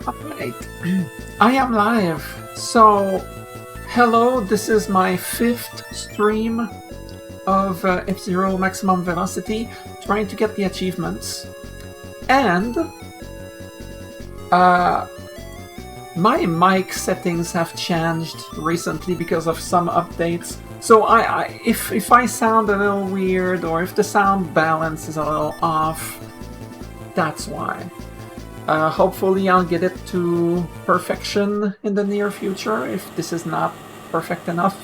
Alright, I am live. So, hello, this is my 5th stream of F-Zero Maximum Velocity, trying to get the achievements. And, my mic settings have changed recently because of some updates. So if I sound a little weird, or if the sound balance is a little off, that's why. Hopefully I'll get it to perfection in the near future, if this is not perfect enough.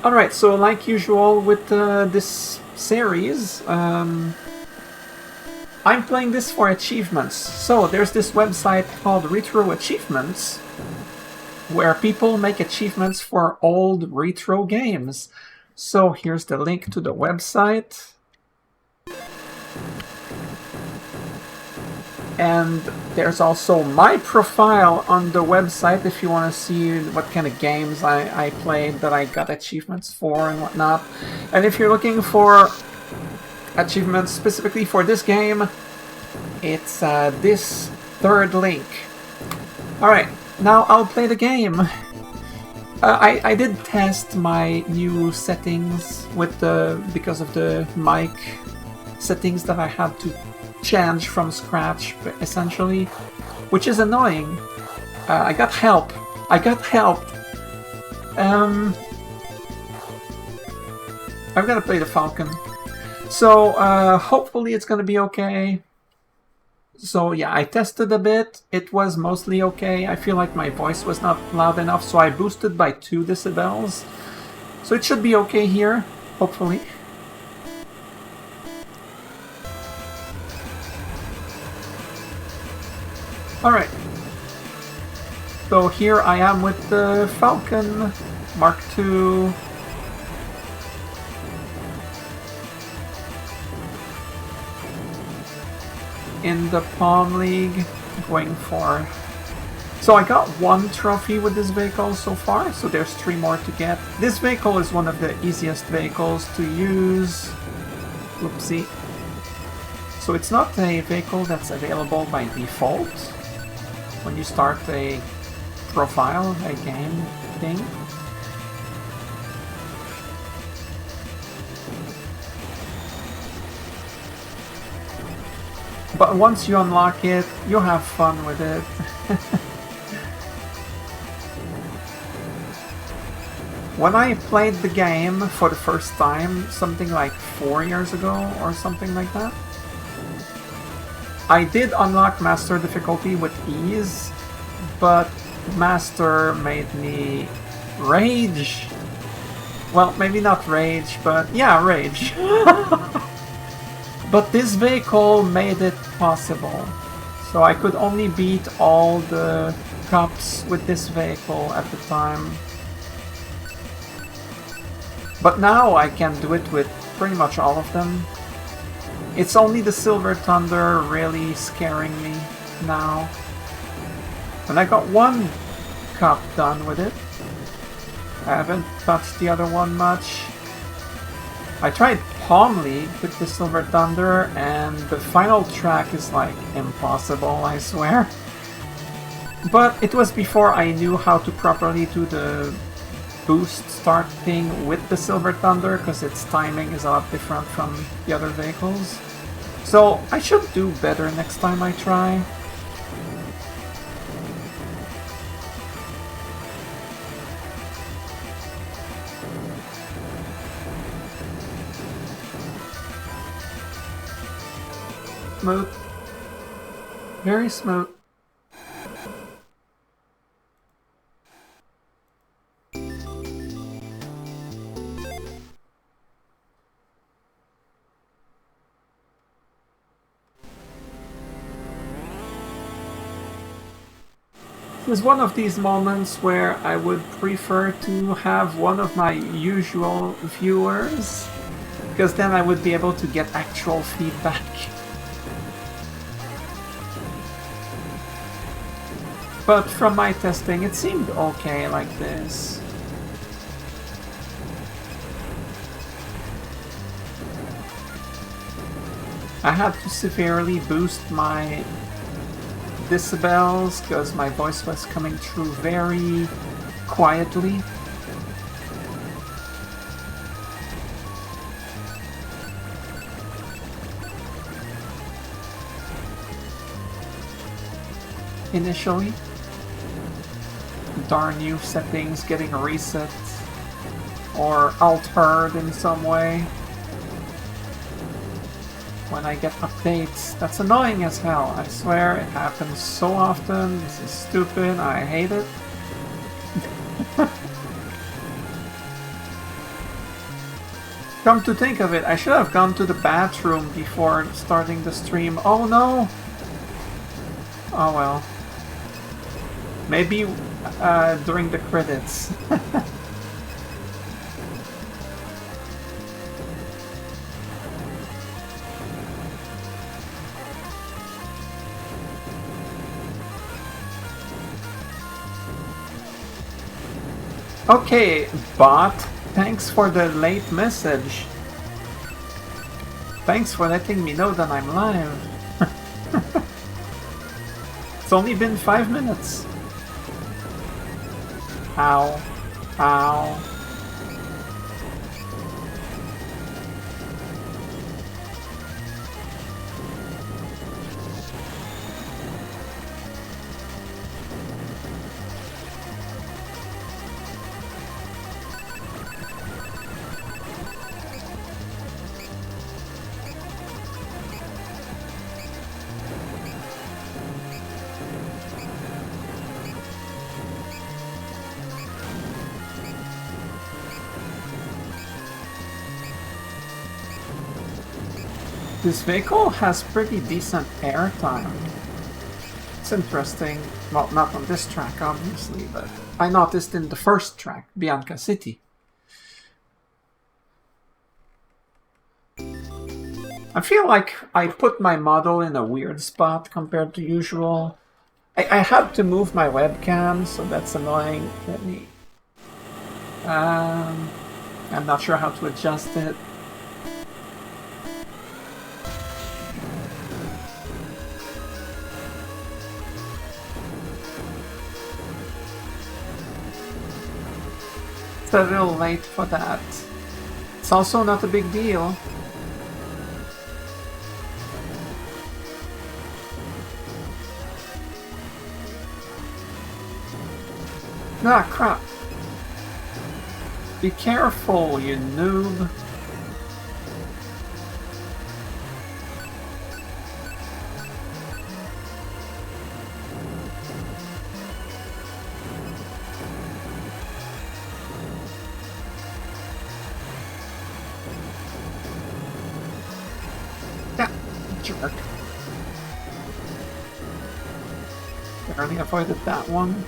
Alright, so like usual with this series, I'm playing this for achievements. So there's this website called Retro Achievements, where people make achievements for old retro games. So here's the link to the website. And there's also my profile on the website if you want to see what kind of games I played that I got achievements for and whatnot. And if you're looking for achievements specifically for this game, it's this third link. Alright, now I'll play the game. I did test my new settings with because of the mic settings that I had to change from scratch, essentially, which is annoying. I got help. I've got to play the Falcon. So, hopefully it's gonna be okay. So yeah, I tested a bit. It was mostly okay. I feel like my voice was not loud enough, so I boosted by 2 decibels. So it should be okay here, hopefully. Alright. So here I am with the Falcon Mark II. In the Palm League, going for... So I got 1 trophy with this vehicle so far, so there's 3 more to get. This vehicle is one of the easiest vehicles to use. Oopsie. So it's not a vehicle that's available by default when you start a profile, a game thing. But once you unlock it, you'll have fun with it. When I played the game for the first time, something like 4 years ago or something like that, I did unlock Master difficulty with ease, but Master made me rage. Well, maybe not rage, but yeah, rage. But this vehicle made it possible. So I could only beat all the cops with this vehicle at the time. But now I can do it with pretty much all of them. It's only the Silver Thunder really scaring me now. And I got 1 cop done with it. I haven't touched the other one much. I tried Palm League with the Silver Thunder, and the final track is like impossible, I swear. But it was before I knew how to properly do the boost start thing with the Silver Thunder, because its timing is a lot different from the other vehicles. So I should do better next time I try. Smooth. Very smooth. It was one of these moments where I would prefer to have one of my usual viewers, because then I would be able to get actual feedback. But from my testing, it seemed okay like this. I had to severely boost my decibels because my voice was coming through very quietly. Initially. Darn you settings getting reset or altered in some way when I get updates. That's annoying as hell. I swear it happens so often. This is stupid. I hate it. Come to think of it, I should have gone to the bathroom before starting the stream. Oh no! Oh well. Maybe during the credits. Okay, bot. Thanks for the late message. Thanks for letting me know that I'm live. It's only been 5 minutes. Ow. Ow. This vehicle has pretty decent airtime. It's interesting. Well, not on this track, obviously, but I noticed in the first track, Bianca City. I feel like I put my model in a weird spot compared to usual. I had to move my webcam, so that's annoying. Let me... I'm not sure how to adjust it. It's a little late for that. It's also not a big deal. Ah, crap. Be careful, you noob. Jerk. Barely avoided that one.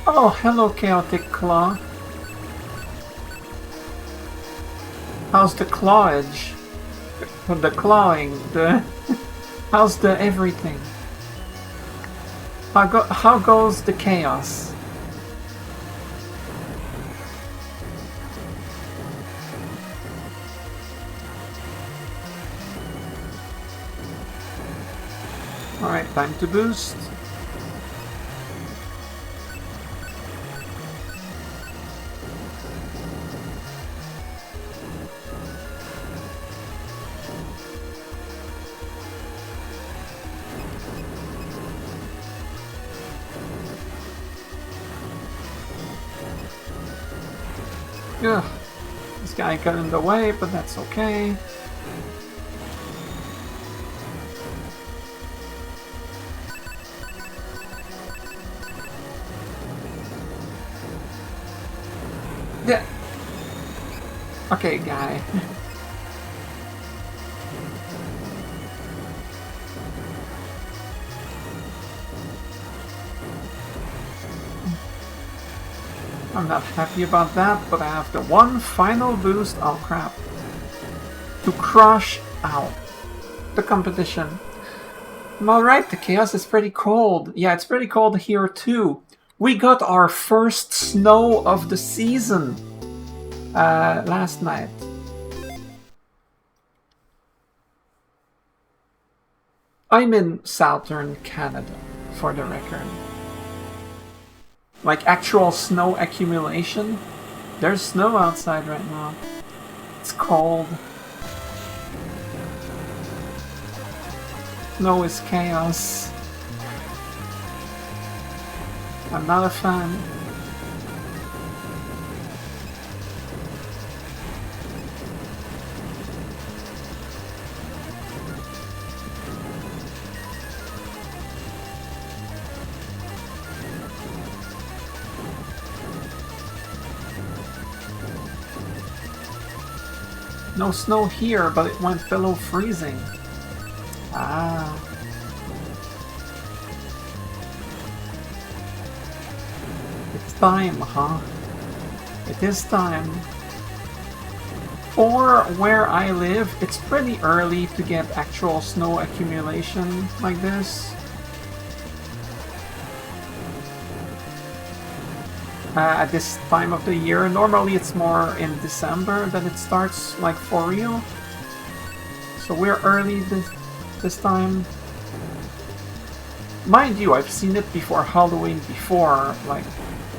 Oh, hello, Chaotic Claw. How's the clawage? The clawing, the... How's the everything? How goes the chaos? Alright, time to boost. Ugh. This guy got in the way, but that's okay. Yeah. Okay, guy. I'm not happy about that, but I have the one final boost, oh crap, to crush out the competition. I'm alright, the chaos is pretty cold. Yeah, it's pretty cold here too. We got our first snow of the season last night. I'm in southern Canada, for the record. Like actual snow accumulation. There's snow outside right now. It's cold. Snow is chaos. I'm not a fan. No snow here, but it went below freezing. Ah. It's time, huh? It is time. For where I live, it's pretty early to get actual snow accumulation like this. At this time of the year. Normally it's more in December that it starts, like, for real. So we're early this time. Mind you, I've seen it before Halloween before, like,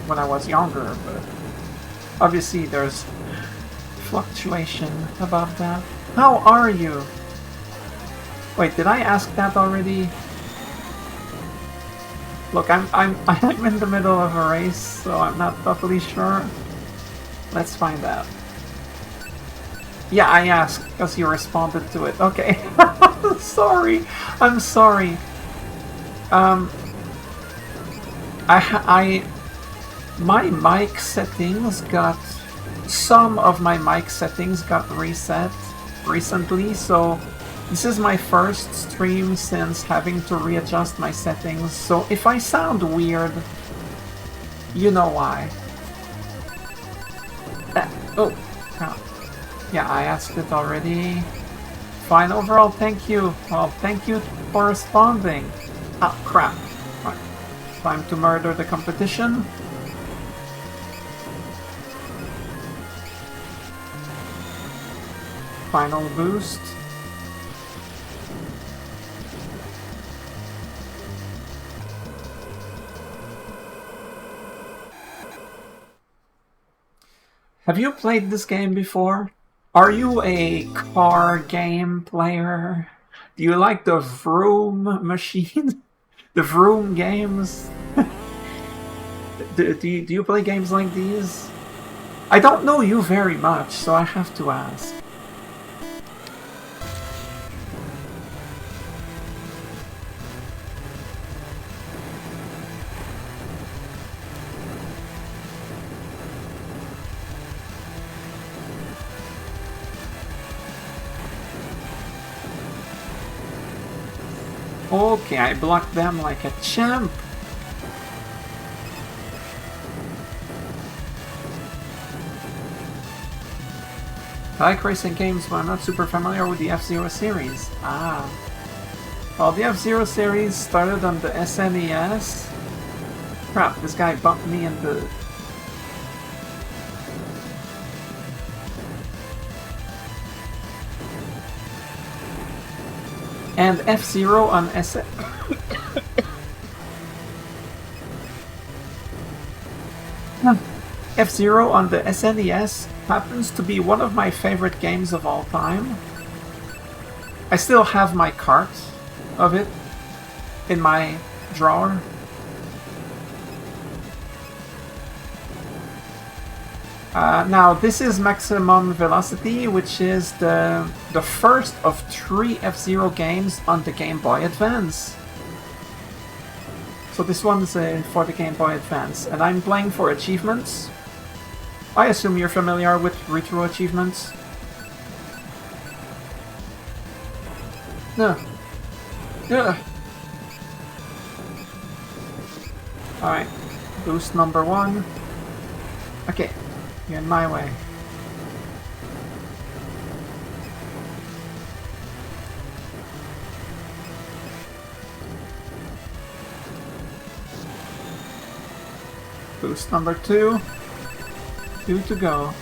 when I was younger, but obviously there's fluctuation about that. How are you? Wait, did I ask that already? Look, I'm in the middle of a race, so I'm not totally sure. Let's find out. Yeah, I asked because you responded to it. Okay. Sorry. I'm sorry. My mic settings got... Some of my mic settings got reset recently, so this is my first stream since having to readjust my settings, so if I sound weird, you know why. Oh, yeah, I asked it already. Fine, overall, thank you. Well, thank you for responding. Oh, crap. Right. Time to murder the competition. Final boost. Have you played this game before? Are you a car game player? Do you like the Vroom machine? The Vroom games? do you play games like these? I don't know you very much, so I have to ask. Okay, I blocked them like a champ. I like racing games, but I'm not super familiar with the F-Zero series. Ah. Well, the F-Zero series started on the SNES. Crap, this guy bumped me into... And F-Zero on F-Zero on the SNES happens to be one of my favorite games of all time. I still have my cart of it in my drawer. Now, this is Maximum Velocity, which is the first of 3 F-Zero games on the Game Boy Advance. So this one's for the Game Boy Advance, and I'm playing for achievements. I assume you're familiar with retro achievements? No. Yeah. Alright, boost number 1. Okay. You're in my way. Boost number 2. 2 to go.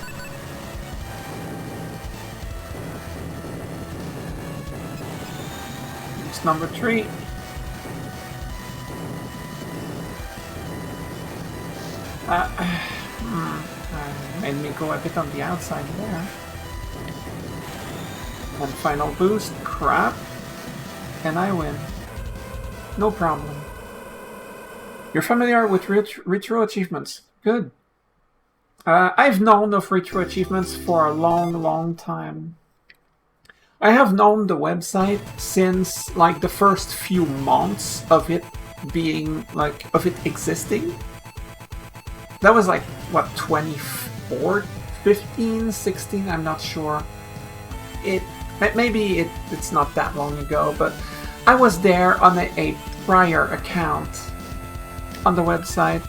boost number 3. Made me go a bit on the outside there. And final boost, crap. And I win. No problem. You're familiar with retro achievements. Good. I've known of retro achievements for a long time. I have known the website since like the first few months of it being like of it existing. That was like what, 24, 15, 16, I'm not sure. Maybe it's not that long ago, but I was there on a prior account on the website.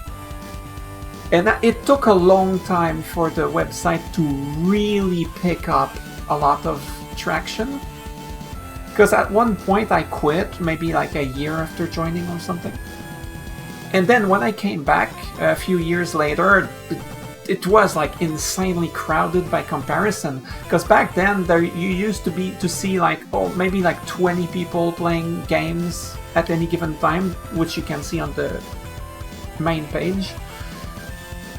And it took a long time for the website to really pick up a lot of traction. Because at one point I quit, maybe like a year after joining or something. And then when I came back a few years later, it was like insanely crowded by comparison. Because back then you used to see like, oh, maybe like 20 people playing games at any given time, which you can see on the main page.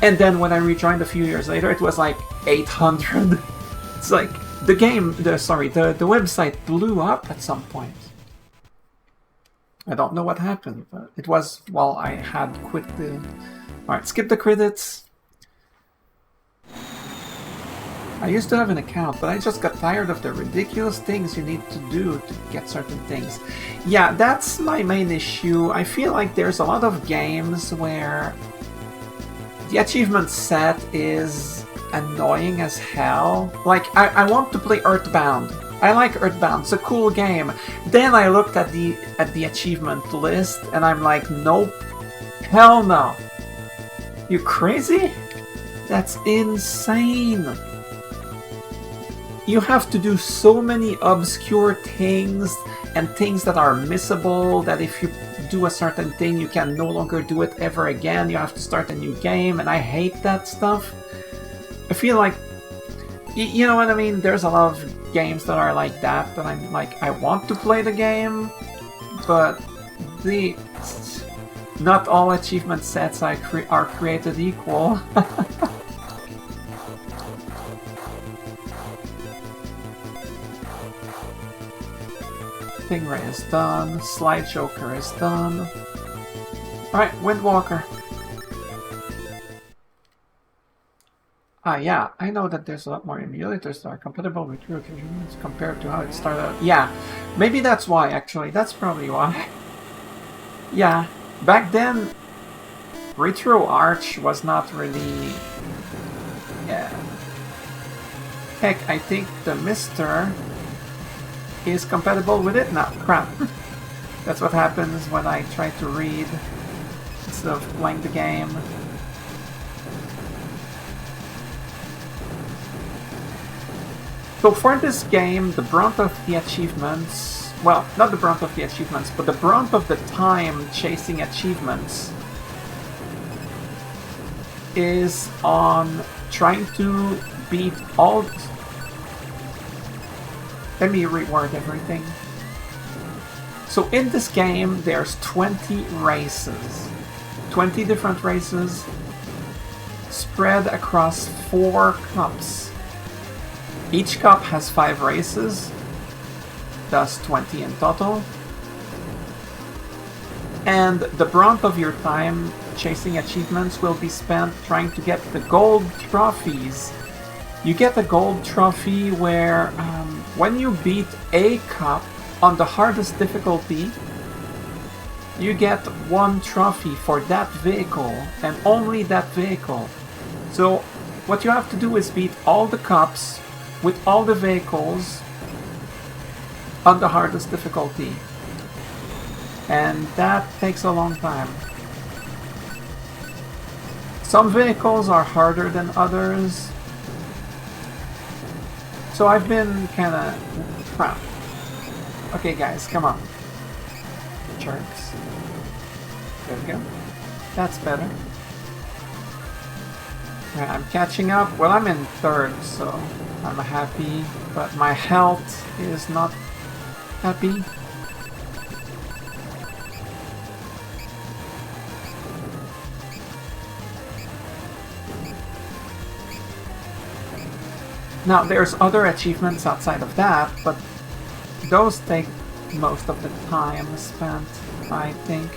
And then when I rejoined a few years later, it was like 800. It's like the website blew up at some point. I don't know what happened, but it was while I had quit the... Alright, skip the credits. I used to have an account, but I just got tired of the ridiculous things you need to do to get certain things. Yeah, that's my main issue. I feel like there's a lot of games where the achievement set is annoying as hell. Like, I want to play Earthbound. I like Earthbound, it's a cool game. Then I looked at the achievement list and I'm like, nope. Hell no. You crazy? That's insane. You have to do so many obscure things and things that are missable, that if you do a certain thing you can no longer do it ever again. You have to start a new game, and I hate that stuff. I feel like, you know what I mean? There's a lot of games that are like that, that I'm like, I want to play the game, but not all achievement sets are created equal. Stingray is done, Slide Joker is done. Alright, Windwalker. Yeah, I know that there's a lot more emulators that are compatible with Retro Achievements compared to how it started out. Yeah, maybe that's why, actually. That's probably why. Yeah, back then, RetroArch was not really... Yeah. Heck, I think the Mister is compatible with it now. Crap. That's what happens when I try to read instead of playing the game. So for this game, the brunt of the achievements... Well, not the brunt of the achievements, but the brunt of the time chasing achievements is on trying to beat all... Let me reword everything. So in this game, there's 20 races. 20 different races spread across 4 cups. Each cup has 5 races, thus 20 in total. And the brunt of your time chasing achievements will be spent trying to get the gold trophies. You get a gold trophy where when you beat a cup on the hardest difficulty, you get 1 trophy for that vehicle, and only that vehicle. So what you have to do is beat all the cups with all the vehicles on the hardest difficulty. And that takes a long time. Some vehicles are harder than others. So I've been kinda... Crap. Okay guys, come on. Jerks. There we go. That's better. Right, I'm catching up. Well, I'm in 3rd, so I'm happy. But my health is not happy. Now, there's other achievements outside of that, but those take most of the time spent, I think.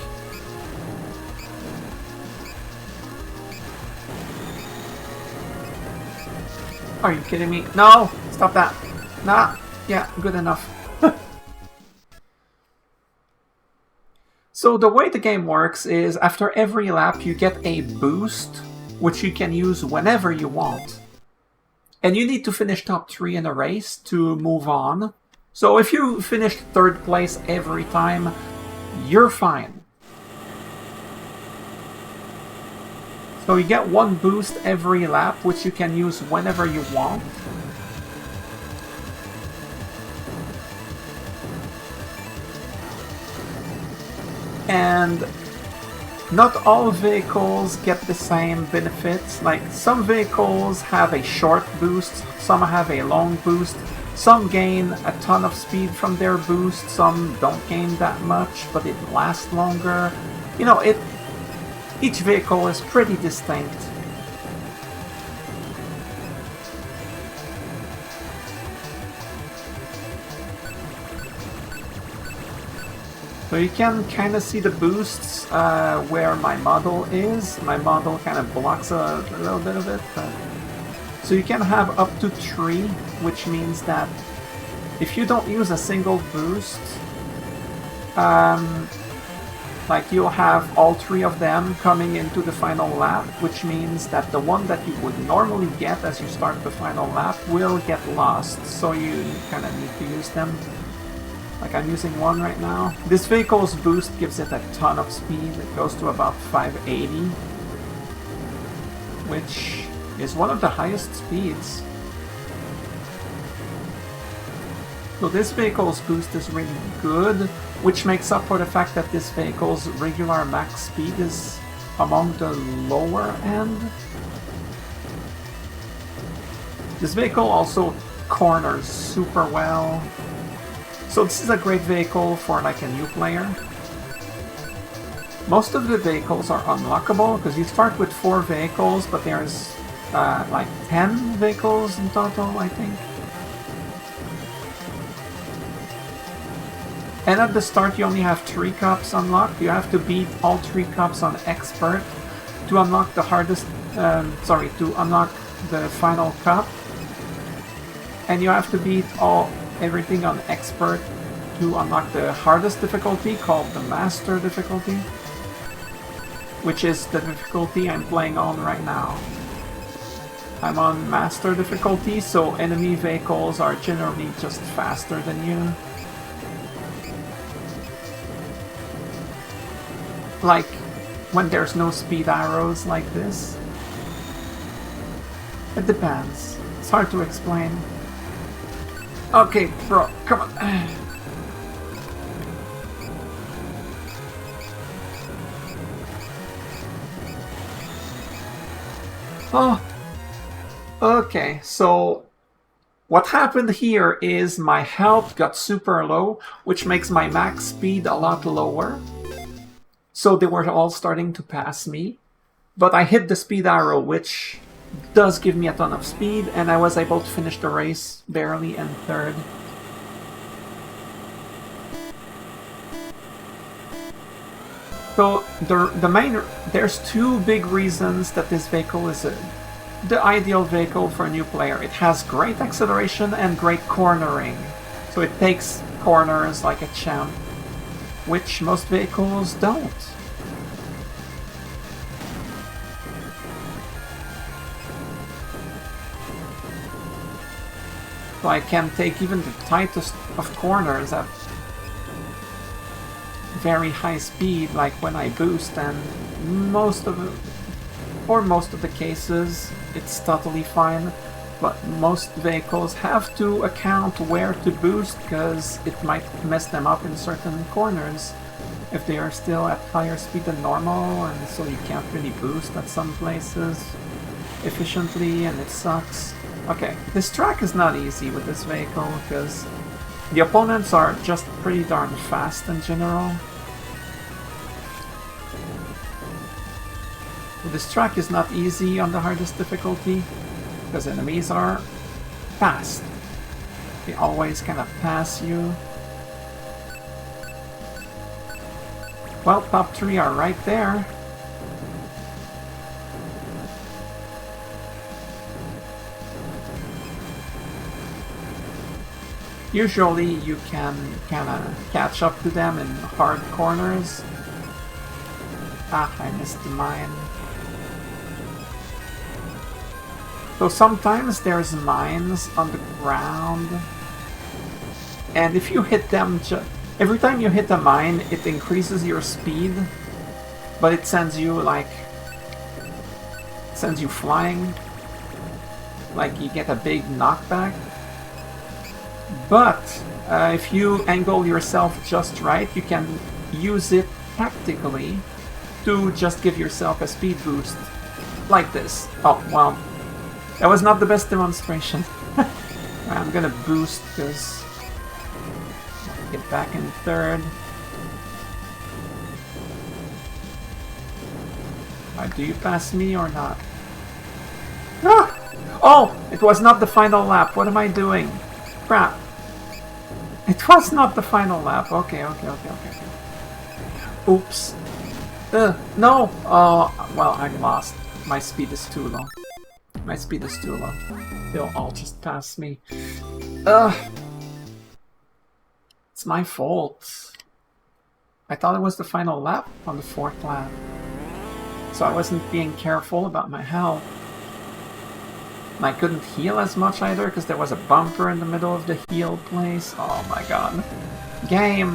Are you kidding me? No! Stop that! Nah! Yeah, good enough. So the way the game works is after every lap you get a boost, which you can use whenever you want. And you need to finish top 3 in a race to move on. So if you finish 3rd place every time, you're fine. So you get 1 boost every lap, which you can use whenever you want. And not all vehicles get the same benefits. Like, some vehicles have a short boost, some have a long boost, some gain a ton of speed from their boost, some don't gain that much, but it lasts longer. You know, each vehicle is pretty distinct. So you can kind of see the boosts where my model is. My model kind of blocks a little bit of it. So you can have up to 3, which means that if you don't use a single boost, like you'll have all 3 of them coming into the final lap, which means that the one that you would normally get as you start the final lap will get lost. So you kind of need to use them. Like, I'm using one right now. This vehicle's boost gives it a ton of speed. It goes to about 580, which is one of the highest speeds. So this vehicle's boost is really good, which makes up for the fact that this vehicle's regular max speed is among the lower end. This vehicle also corners super well. So this is a great vehicle for like a new player. Most of the vehicles are unlockable because you start with 4 vehicles, but there's like 10 vehicles in total, I think. And at the start you only have 3 cups unlocked. You have to beat all 3 cups on Expert to unlock the hardest, to unlock the final cup. And you have to beat everything on Expert to unlock the hardest difficulty, called the Master difficulty, which is the difficulty I'm playing on right now. I'm on Master difficulty, so enemy vehicles are generally just faster than you. Like, when there's no speed arrows like this. It depends. It's hard to explain. Okay, bro, come on. Oh. Okay, so what happened here is my health got super low, which makes my max speed a lot lower. So they were all starting to pass me. But I hit the speed arrow, which does give me a ton of speed, and I was able to finish the race barely in 3rd. So there's 2 big reasons that this vehicle is the ideal vehicle for a new player. It has great acceleration and great cornering. So it takes corners like a champ, which most vehicles don't. So I can take even the tightest of corners at very high speed, like when I boost, and for most of the cases it's totally fine. But most vehicles have to account where to boost because it might mess them up in certain corners if they are still at higher speed than normal, and so you can't really boost at some places efficiently, and it sucks. Okay, this track is not easy with this vehicle because the opponents are just pretty darn fast in general. This track is not easy on the hardest difficulty because enemies are fast. They always kind of pass you. Well, top 3 are right there. Usually you can kind of catch up to them in hard corners. Ah, I missed the mine. So sometimes there's mines on the ground, and if you hit them, every time you hit a mine, it increases your speed, but it sends you flying, like you get a big knockback. But if you angle yourself just right, you can use it tactically to just give yourself a speed boost, like this. Oh, well, that was not the best demonstration. I'm gonna boost because get back in third. Do you pass me or not? Ah! Oh! It was not the final lap. What am I doing? Crap. It was not the final lap. Okay. Oops. No! Well, I lost. My speed is too low. My speed is too low. They'll all just pass me. It's my fault. I thought it was the final lap on the 4th lap. So I wasn't being careful about my health. And I couldn't heal as much either because there was a bumper in the middle of the heal place. Oh my god. Game!